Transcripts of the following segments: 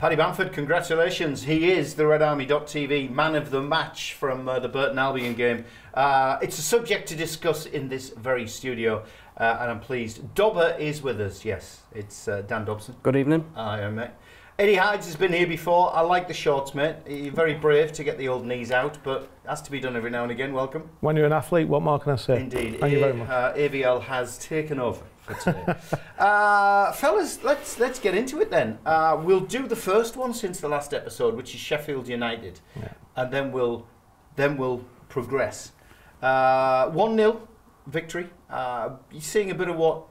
Paddy Bamford, congratulations. He is the RedArmy.TV man of the match from the Burton Albion game. It's a subject to discuss in this very studio, and I'm pleased. Dobber is with us, yes. It's Dan Dobson. Good evening. Hi, mate. Eddie Hides has been here before. I like the shorts, mate. You're very brave to get the old knees out, but it has to be done every now and again. Welcome. When you're an athlete, what more can I say? Indeed. Thank you very much. AVL has taken over for today. Fellas, let's get into it then. We'll do the first one since the last episode, which is Sheffield United, and then we'll progress. 1-0 victory. You're seeing a bit of what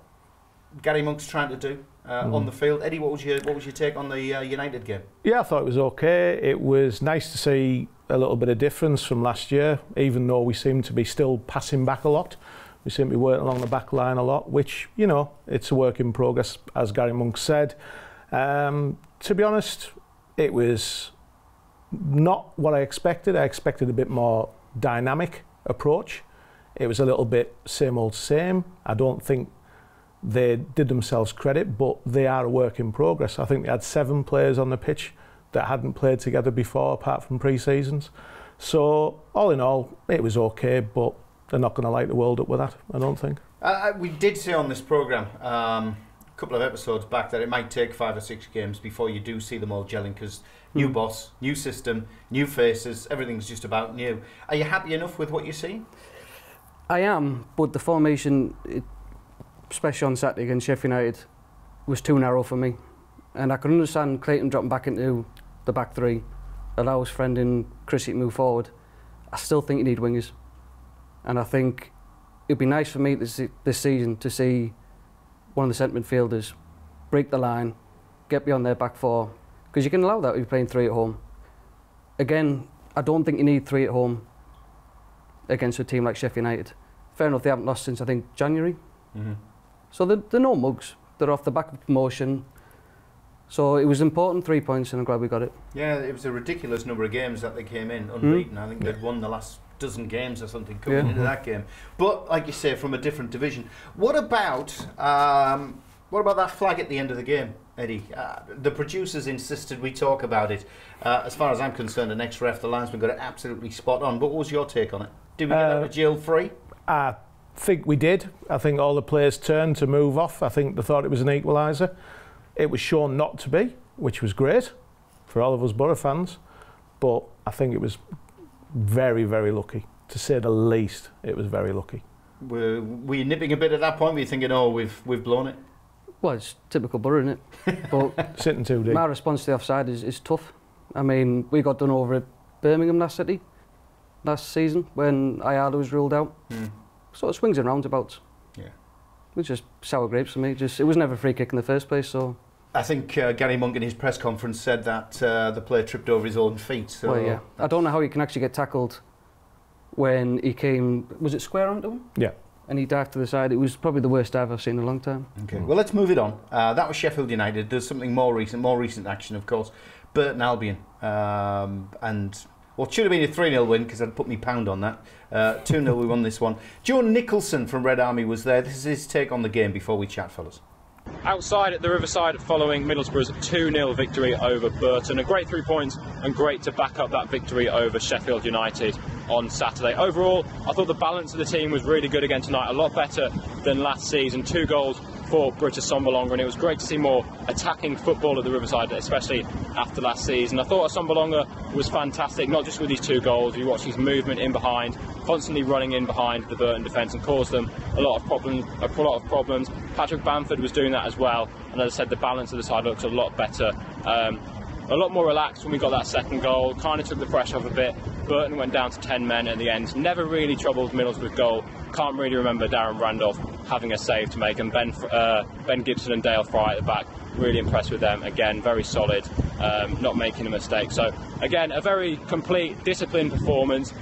Gary Monk's trying to do on the field. Eddie, what was your take on the United game? Yeah, I thought it was okay. It was nice to see a little bit of difference from last year, even though we seem to be still passing back a lot. We seem to be working along the back line a lot, which, you know, it's a work in progress, as Gary Monk said. To be honest, it was not what I expected. I expected a bit more dynamic approach. It was a little bit same old same. I don't think they did themselves credit, but they are a work in progress. I think they had 7 players on the pitch that hadn't played together before, apart from pre-seasons. So, all in all, it was okay, but they're not going to light the world up with that, I don't think. We did say on this programme a couple of episodes back that it might take 5 or 6 games before you do see them all gelling, because new boss, new system, new faces, everything's just about new. Are you happy enough with what you're seeing? I am, but the formation, especially on Saturday against Sheff Utd, was too narrow for me. And I can understand Clayton dropping back into the back 3, allow his friend in Chrissy to move forward. I still think you need wingers. And I think it'd be nice for me this season to see one of the centre midfielders break the line, get beyond their back 4, because you can allow that if you're playing 3 at home. Again, I don't think you need 3 at home against a team like Sheff Utd. Fair enough, they haven't lost since, I think, January. So they're no mugs. They're off the back of promotion. So it was important, 3 points, and I'm glad we got it. Yeah, it was a ridiculous number of games that they came in unbeaten. I think they'd won the last dozen games or something coming into that game. But like you say, from a different division. What about that flag at the end of the game, Eddie? The producers insisted we talk about it. As far as I'm concerned, an ex-ref, the linesman got it absolutely spot on. But what was your take on it? Did we get out of jail free? I think we did. I think all the players turned to move off. I think they thought it was an equaliser. It was shown not to be, which was great for all of us Boro fans. But I think it was very, very lucky. To say the least, it was very lucky. Were you nipping a bit at that point? Were you thinking, oh, we've blown it? Well, it's typical Boro, isn't it? But sitting too deep. My response to the offside is tough. I mean, we got done over at Birmingham last season when Ayala was ruled out. So it swings and roundabouts. Yeah. It was just sour grapes for me. It was never a free kick in the first place. So I think Gary Monk in his press conference said that the player tripped over his own feet. So well, yeah. I don't know how he can actually get tackled when he came. Was it square onto him? Yeah. And he dived to the side. It was probably the worst dive I've seen in a long time. Okay. Well, let's move it on. That was Sheffield United. There's something more recent action, of course. Burton Albion, and well, it should have been a 3-0 win because I'd put me pound on that. 2-0 we won this one. Joe Nicholson from Red Army was there. This is his take on the game before we chat, fellas. Outside at the Riverside following Middlesbrough's 2-0 victory over Burton. A great 3 points and great to back up that victory over Sheffield United on Saturday. Overall, I thought the balance of the team was really good again tonight, a lot better than last season. 2 goals for British Sombalonga, and it was great to see more attacking football at the Riverside, especially after last season. I thought Sombalonga was fantastic, not just with these 2 goals. You watch his movement in behind, constantly running in behind the Burton defence and caused them a lot of problems. Patrick Bamford was doing that as well, and as I said, the balance of the side looks a lot better. A lot more relaxed when we got that second goal, kind of took the pressure off a bit. Burton went down to 10 men at the end, never really troubled Middlesbrough goal. Can't really remember Darren Randolph having a save to make, and Ben Gibson and Dale Fry at the back, really impressed with them. Again, very solid, not making a mistake. So again, a very complete, disciplined performance.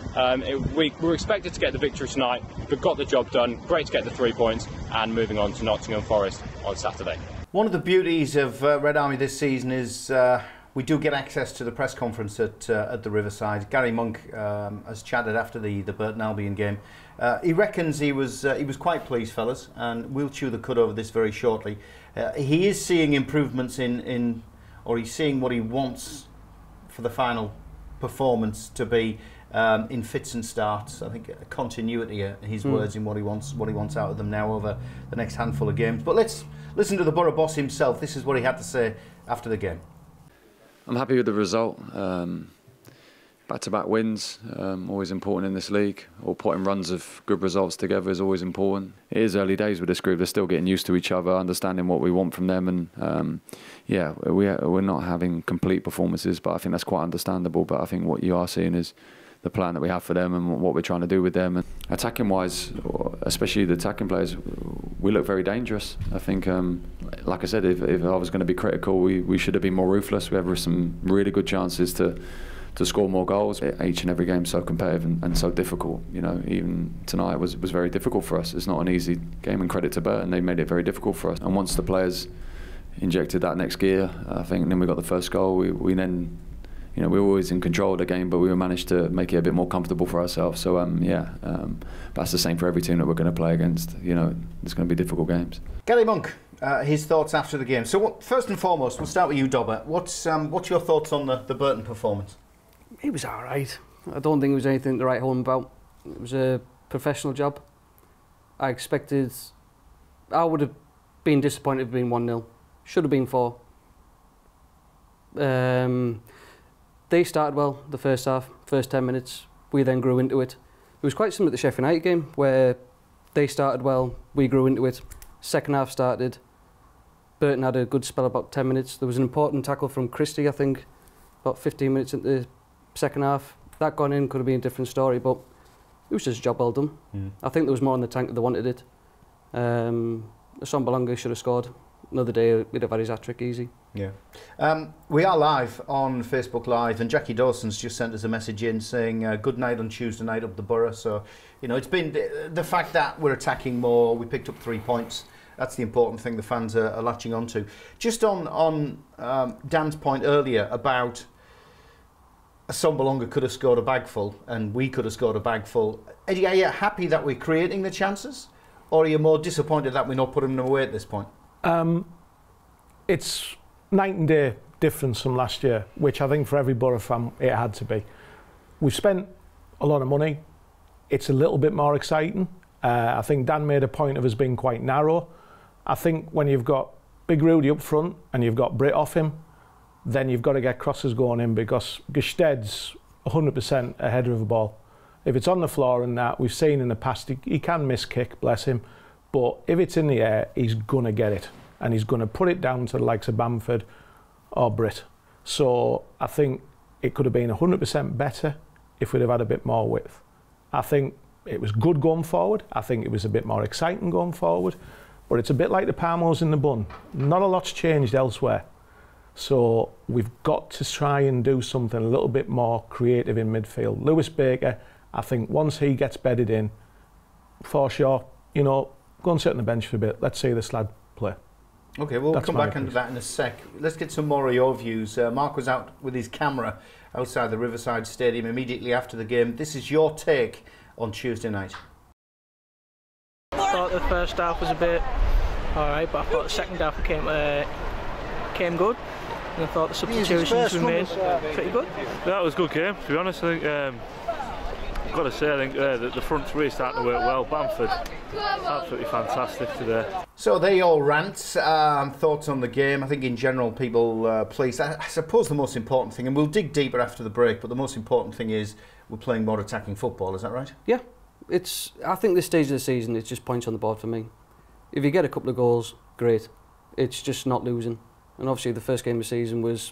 We were expected to get the victory tonight, but got the job done. Great to get the 3 points, and moving on to Nottingham Forest on Saturday. One of the beauties of Red Army this season is we do get access to the press conference at the Riverside. Gary Monk has chatted after the Burton Albion game. He reckons he was quite pleased, fellas, and we'll chew the cud over this very shortly. He is seeing improvements in or he's seeing what he wants for the final performance to be in fits and starts. I think a continuity are his words in what he wants out of them now over the next handful of games. But let's listen to the Boro boss himself. This is what he had to say after the game. I'm happy with the result. Back-to-back wins, always important in this league, or putting runs of good results together is always important. It is early days with this group, they're still getting used to each other, understanding what we want from them, and yeah, we're not having complete performances, but I think that's quite understandable. But I think what you are seeing is the plan that we have for them and what we're trying to do with them. And attacking-wise, especially the attacking players, we look very dangerous. I think, like I said, if I was going to be critical, we should have been more ruthless. We have some really good chances to score more goals. Each and every game so competitive and so difficult. You know, even tonight was very difficult for us. It's not an easy game, and credit to Burton, they made it very difficult for us. And once the players injected that next gear, I think, and then we got the first goal, we then, you know, we were always in control of the game, but we managed to make it a bit more comfortable for ourselves. So that's the same for every team that we're going to play against. You know, it's going to be difficult games. Gary Monk, his thoughts after the game. So first and foremost, we'll start with you, Dobber. What's your thoughts on the Burton performance? He was all right. I don't think it was anything to write home about. It was a professional job. I would have been disappointed if it had been 1-0. Should have been 4. They started well the first half, first 10 minutes. We then grew into it. It was quite similar to the Sheff United game, where they started well, we grew into it. Second half started. Burton had a good spell about 10 minutes. There was an important tackle from Christie, I think, about 15 minutes into the second half. That gone in could have been a different story, but it was just a job well done. I think there was more in the tank if they wanted it. Sombalonga should have scored. Another day we'd have had his hat-trick easy. Yeah. We are live on Facebook Live, and Jackie Dawson's just sent us a message in saying good night on Tuesday night up the Boro. So, you know, it's been the fact that we're attacking more, we picked up 3 points. That's the important thing the fans are latching onto. Just on Dan's point earlier about Sombalonga could have scored a bagful and we could have scored a bagful. Eddie, are you happy that we're creating the chances, or are you more disappointed that we're not putting them away at this point? It's night and day difference from last year, which I think for every Boro fan it had to be. We've spent a lot of money. It's a little bit more exciting. I think Dan made a point of us being quite narrow. I think when you've got Big Rudy up front and you've got Britt off him, then you've got to get crosses going in, because Gested's 100% a header of a ball. If it's on the floor and that, we've seen in the past, he can miss kick, bless him, but if it's in the air, he's going to get it, and he's going to put it down to the likes of Bamford or Britt. So I think it could have been 100% better if we'd have had a bit more width. I think it was good going forward. I think it was a bit more exciting going forward, but it's a bit like the Parmos in the bun. Not a lot's changed elsewhere. So we've got to try and do something a little bit more creative in midfield. Lewis Baker, I think once he gets bedded in, for sure, you know, go and sit on the bench for a bit. Let's see this lad play. Okay, we'll come back into that in a sec. Let's get some more of your views. Mark was out with his camera outside the Riverside Stadium immediately after the game. This is your take on Tuesday night. I thought the first half was a bit alright, but I thought the second half came good. And I thought the substitutions we made pretty good. That was a good game, to be honest. I think I've got to say, I think the front three starting to work well. Bamford, absolutely fantastic today. So there you all rant, thoughts on the game. I think in general people pleased. I suppose the most important thing, and we'll dig deeper after the break, but the most important thing is we're playing more attacking football, is that right? Yeah, I think this stage of the season, it's just points on the board for me. If you get a couple of goals, great. It's just not losing. And obviously the first game of the season was,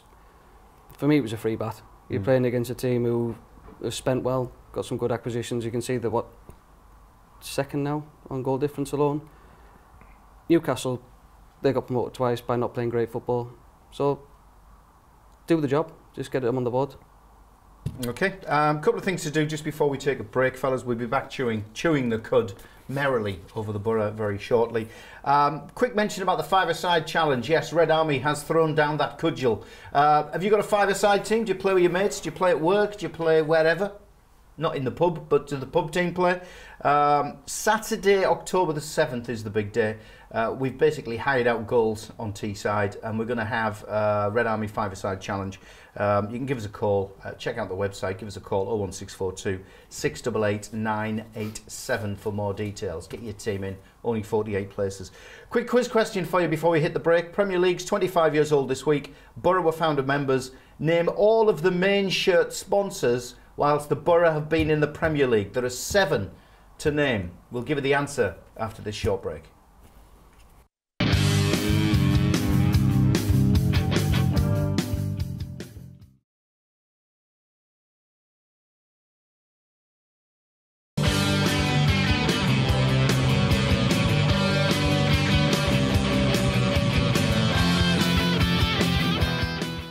for me, it was a free bat. You're playing against a team who have spent well, got some good acquisitions. You can see they're, second now on goal difference alone. Newcastle, they got promoted twice by not playing great football. So, do the job, just get them on the board. Okay, couple of things to do just before we take a break, fellas. We'll be back chewing the cud merrily over the Boro very shortly. Quick mention about the five-a-side challenge. Yes, Red Army has thrown down that cudgel. Have you got a five-a-side team? Do you play with your mates? Do you play at work? Do you play wherever? not in the pub, but do the pub team play? Saturday, October the 7th is the big day. We've basically hired out goals on Teesside, and we're going to have Red Army 5-a-side challenge. You can give us a call, check out the website, give us a call, 01642 688 987 for more details. Get your team in, only 48 places. Quick quiz question for you before we hit the break. Premier League's 25 years old this week. Boro were founder members. Name all of the main shirt sponsors whilst the Boro have been in the Premier League. There are 7 to name. We'll give you the answer after this short break.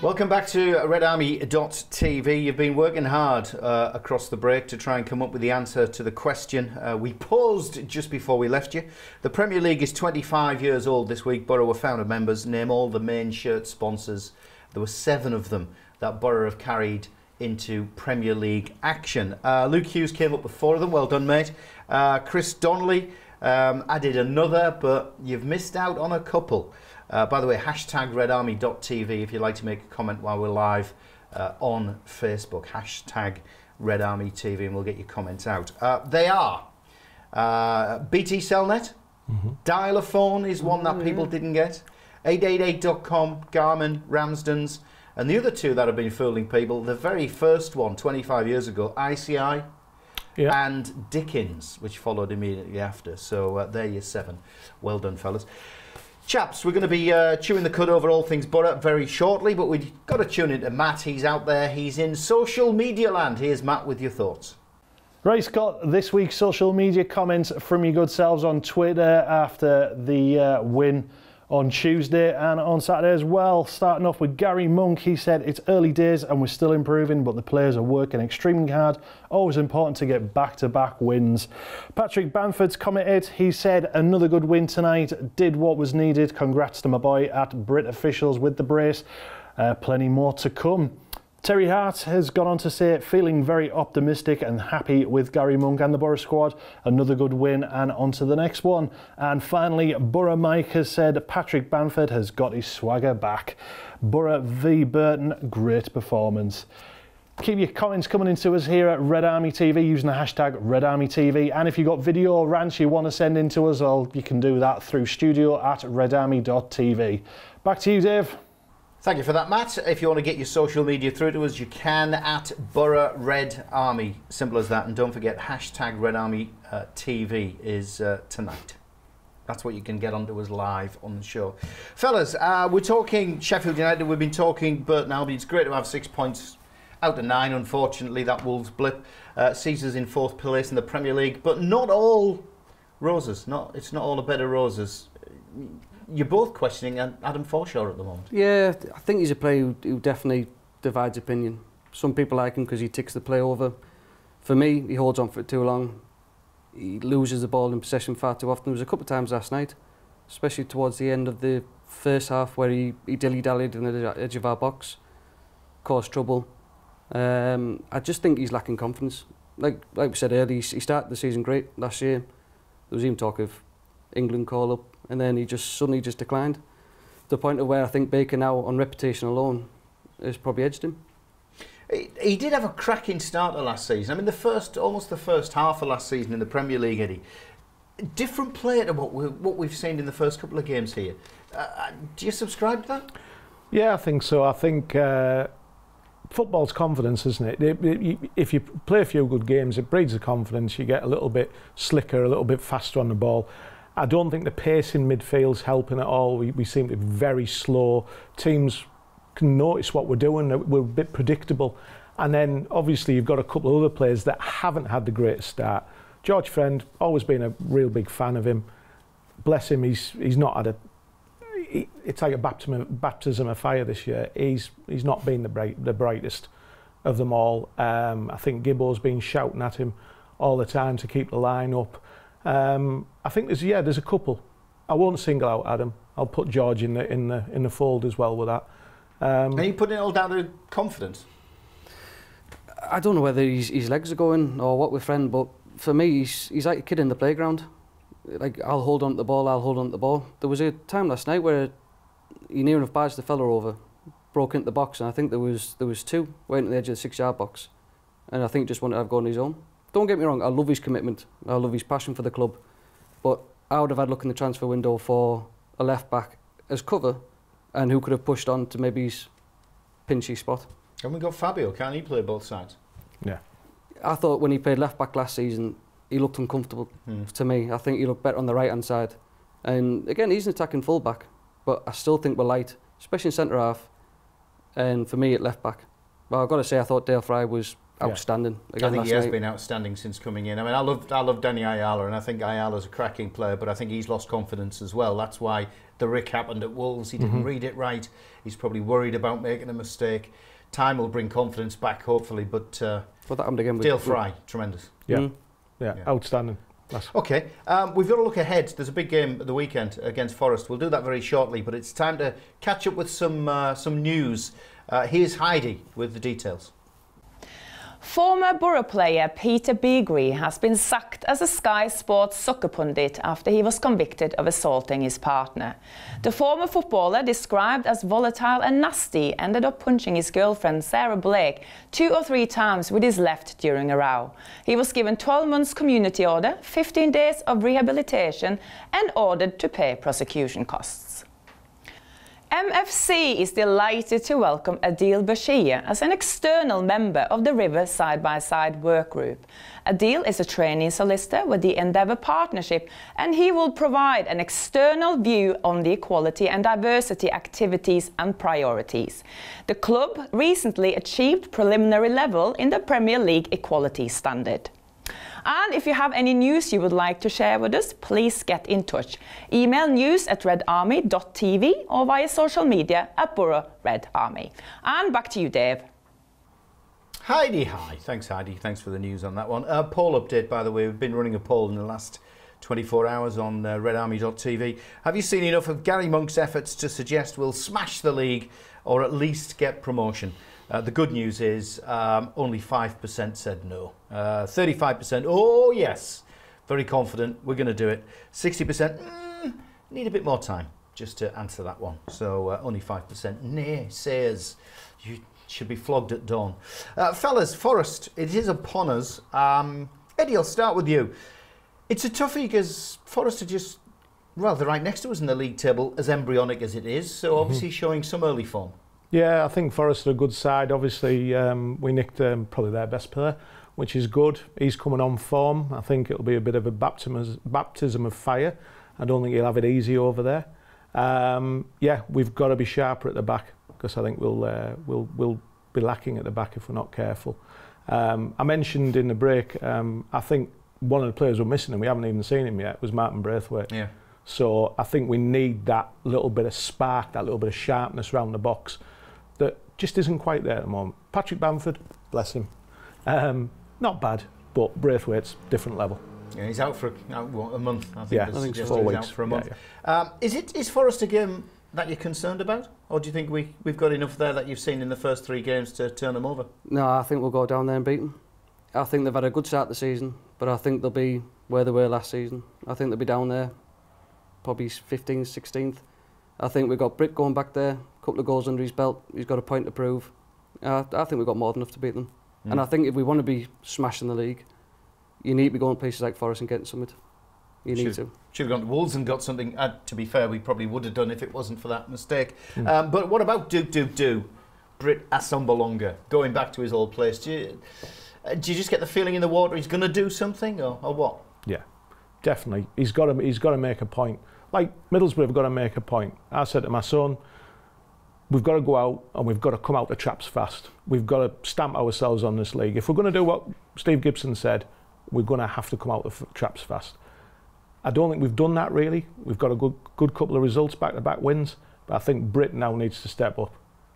Welcome back to RedArmy.tv. You've been working hard across the break to try and come up with the answer to the question we posed just before we left you. The Premier League is 25 years old this week. Boro were founder members. Name all the main shirt sponsors. There were 7 of them that Boro have carried into Premier League action. Luke Hughes came up with 4 of them. Well done, mate. Chris Donnelly added another, but you've missed out on a couple. By the way, hashtag RedArmy.tv if you'd like to make a comment while we're live on Facebook. Hashtag RedArmyTV and we'll get your comments out. They are BT Cellnet, Dial-A-Phone is one that people didn't get, 888.com, Garmin, Ramsden's, and the other 2 that have been fooling people, the very first one 25 years ago, ICI, and Dickens, which followed immediately after. So there you're 7. Well done, fellas. Chaps, we're going to be chewing the cud over all things Boro very shortly, but we've got to tune into Matt. He's out there. He's in social media land. Here's Matt with your thoughts. Right, Scott, this week's social media comments from your good selves on Twitter after the win on Tuesday and on Saturday as well. Starting off with Gary Monk, he said, it's early days and we're still improving, but the players are working extremely hard. Always important to get back-to-back wins. Patrick Bamford's commented, he said, another good win tonight, did what was needed. Congrats to my boy at Brit Officials with the brace. Plenty more to come. Terry Hart has gone on to say, feeling very optimistic and happy with Gary Monk and the Boro squad. Another good win and on to the next one. And finally, Boro Mike has said, Patrick Bamford has got his swagger back. Boro v Burton, great performance. Keep your comments coming into us here at Red Army TV using the hashtag RedArmyTV. And if you've got video or rants you want to send in to us, well, you can do that through studio@redarmy.tv. Back to you, Dave. Thank you for that, Matt. If you want to get your social media through to us, you can at Boro Red Army. Simple as that. And don't forget, hashtag RedArmyTV is tonight. That's what you can get onto us live on the show. Fellas, we're talking Sheffield United. We've been talking Burton Albion. It's great to have 6 points out of 9. Unfortunately, that Wolves blip sees us in 4th place in the Premier League. But not all roses. It's not all a bed of roses. You're both questioning Adam Forshaw at the moment. Yeah, I think he's a player who definitely divides opinion. Some people like him because he ticks the play over. For me, he holds on for it too long. He loses the ball in possession far too often. There was a couple of times last night, especially towards the end of the first half, where he dilly-dallied in the edge of our box, caused trouble. I just think he's lacking confidence. Like we said earlier, he started the season great last year. There was even talk of England call-up, and then he suddenly declined. To the point of where I think Baker now, on reputation alone, has probably edged him. He did have a cracking starter last season. I mean, almost the first half of last season in the Premier League, Eddie. Different player to what we've seen in the first couple of games here. Do you subscribe to that? Yeah, I think so. I think football's confidence, isn't it? If you play a few good games, it breeds the confidence. You get a little bit slicker, a little bit faster on the ball. I don't think the pace in midfield's helping at all. We seem to be very slow. Teams can notice what we're doing. We're a bit predictable. And then, obviously, you've got a couple of other players that haven't had the greatest start. George Friend, always been a real big fan of him. Bless him, he's not had it's like a baptism of fire this year. He's not been the brightest of them all. I think Gibbo's been shouting at him all the time to keep the line up. I think there's a couple. I won't single out Adam. I'll put George in the fold as well with that. Are you putting it all down to confidence? I don't know whether his legs are going or what with friend, but for me, he's like a kid in the playground. Like, I'll hold on to the ball. There was a time last night where he near enough barged the fella over, broke into the box, and I think there was two went to the edge of the 6-yard box, and I think just wanted to have a go on his own. Don't get me wrong, I love his commitment, I love his passion for the club, but I would have had a look in the transfer window for a left back as cover, and who could have pushed on to maybe his pinchy spot. And we got Fabio, can't he play both sides? Yeah. I thought when he played left back last season, he looked uncomfortable to me. I think he looked better on the right hand side. And again, he's an attacking full back, but I still think we're light, especially in centre half. And for me, at left back. But I've got to say, I thought Dale Fry was outstanding. I think he has been outstanding since coming in. I mean, I love Danny Ayala, and I think Ayala's a cracking player, but I think he's lost confidence as well. That's why the Rick happened at Wolves. He didn't read it right. He's probably worried about making a mistake. Time will bring confidence back, hopefully, but that happened again with Dale Fry, tremendous. Yeah, outstanding. Okay, we've got to look ahead. There's a big game at the weekend against Forest. We'll do that very shortly, but it's time to catch up with some news. Here's Heidi with the details. Former Boro player Peter Beagrie has been sacked as a Sky Sports soccer pundit after he was convicted of assaulting his partner. The former footballer, described as volatile and nasty, ended up punching his girlfriend Sarah Blake 2 or 3 times with his left during a row. He was given 12 months community order, 15 days of rehabilitation and ordered to pay prosecution costs. MFC is delighted to welcome Adil Bashir as an external member of the River Side-by-Side work group. Adil is a trainee solicitor with the Endeavour Partnership, and he will provide an external view on the equality and diversity activities and priorities. The club recently achieved preliminary level in the Premier League equality standard. And if you have any news you would like to share with us, please get in touch. Email news@redarmy.tv or via social media at Boro Red Army. And back to you, Dave. Heidi, hi. Thanks, Heidi. Thanks for the news on that one. Poll update, by the way. We've been running a poll in the last 24 hours on RedArmy.tv. Have you seen enough of Gary Monk's efforts to suggest we'll smash the league or at least get promotion? The good news is only 5% said no. 35%, oh yes, very confident, we're going to do it. 60%, need a bit more time just to answer that one. So only 5% naysayers. You should be flogged at dawn. Fellas, Forest, it is upon us. Eddie, I'll start with you. It's a toughie because Forest are just, well, they're right next to us in the league table, as embryonic as it is, so obviously showing some early form. Yeah, I think Forest are a good side. Obviously, we nicked probably their best player, which is good. He's coming on form. I think it'll be a bit of a baptism of fire. I don't think he'll have it easy over there. Yeah, we've got to be sharper at the back because I think we'll be lacking at the back if we're not careful. I mentioned in the break, I think one of the players we're missing, and we haven't even seen him yet, was Martin Braithwaite. Yeah. So I think we need that little bit of spark, that little bit of sharpness around the box that just isn't quite there at the moment. Patrick Bamford, bless him, not bad, but Braithwaite's different level. Yeah, he's out for a month. I think. Yeah, I think 4 weeks. Out for a month. Yeah. Is Forest a game that you're concerned about, or do you think we've got enough there that you've seen in the first 3 games to turn them over? No, I think we'll go down there and beat them. I think they've had a good start to the season, but I think they'll be where they were last season. I think they'll be down there, probably 15th, 16th. I think we've got Britt going back there, a couple of goals under his belt. He's got a point to prove. I think we've got more than enough to beat them. And I think if we want to be smashing the league, you need to be going to places like Forest and getting something. You need to. Should have gone to Wolves and got something. To be fair, we probably would have done if it wasn't for that mistake. But what about Britt Assombalonga, going back to his old place? Do you just get the feeling in the water he's going to do something, or what? Yeah, definitely. He's got to make a point. Like Middlesbrough have got to make a point. I said to my son, we've got to go out and we've got to come out the traps fast. We've got to stamp ourselves on this league. If we're going to do what Steve Gibson said, we're going to have to come out the traps fast. I don't think we've done that really. We've got a good couple of results, back-to-back wins, but I think Britt now needs to step up.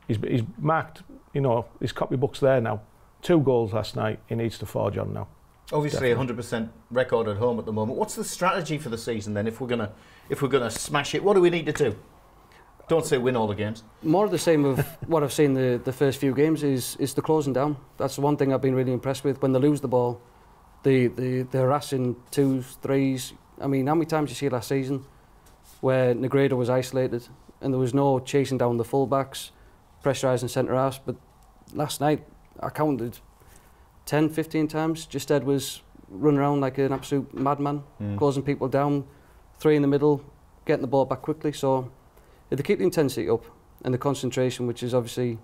He's marked, his copybooks there now. 2 goals last night. He needs to forge on now. Obviously, 100% record at home at the moment. What's the strategy for the season then? If we're gonna smash it, what do we need to do? Don't say win all the games. More of the same of what I've seen the first few games is the closing down. That's the one thing I've been really impressed with. When they lose the ball, the harassing 2s, 3s. I mean, how many times did you see last season where Negredo was isolated and there was no chasing down the full-backs, pressurising centre-halves? But last night, I counted 10, 15 times. Just Ed was running around like an absolute madman, closing people down, 3 in the middle, getting the ball back quickly. So if they keep the intensity up and the concentration, which has obviously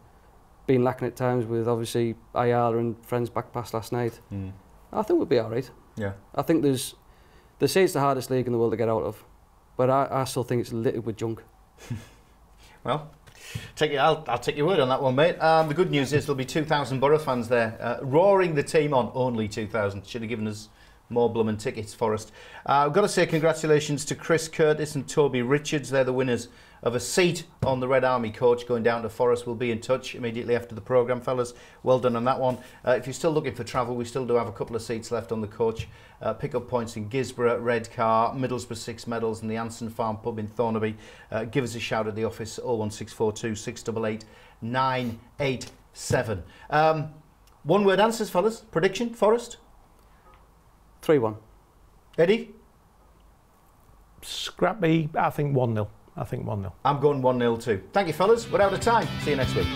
been lacking at times with obviously Ayala and friends back past last night, I think we'll be all right. Yeah. I think they say it's the hardest league in the world to get out of, but I still think it's littered with junk. Well, I'll take your word on that one, mate. The good news is there'll be 2,000 Boro fans there, roaring the team on. Only 2,000. Should have given us more blooming tickets, Forest. I've got to say congratulations to Chris Curtis and Toby Richards. They're the winners of a seat on the Red Army coach going down to Forest. We'll be in touch immediately after the programme, fellas. Well done on that one. If you're still looking for travel, we still do have a couple of seats left on the coach. Pick up points in Gisborough, Redcar, Middlesbrough 6 Medals and the Anson Farm pub in Thornaby. Give us a shout at the office, 01642 688 987. One word answers, fellas. Prediction, Forest? 3-1. Eddie? Scrappy, I think 1-0. I'm going 1-0 too. Thank you, fellas. We're out of time. See you next week.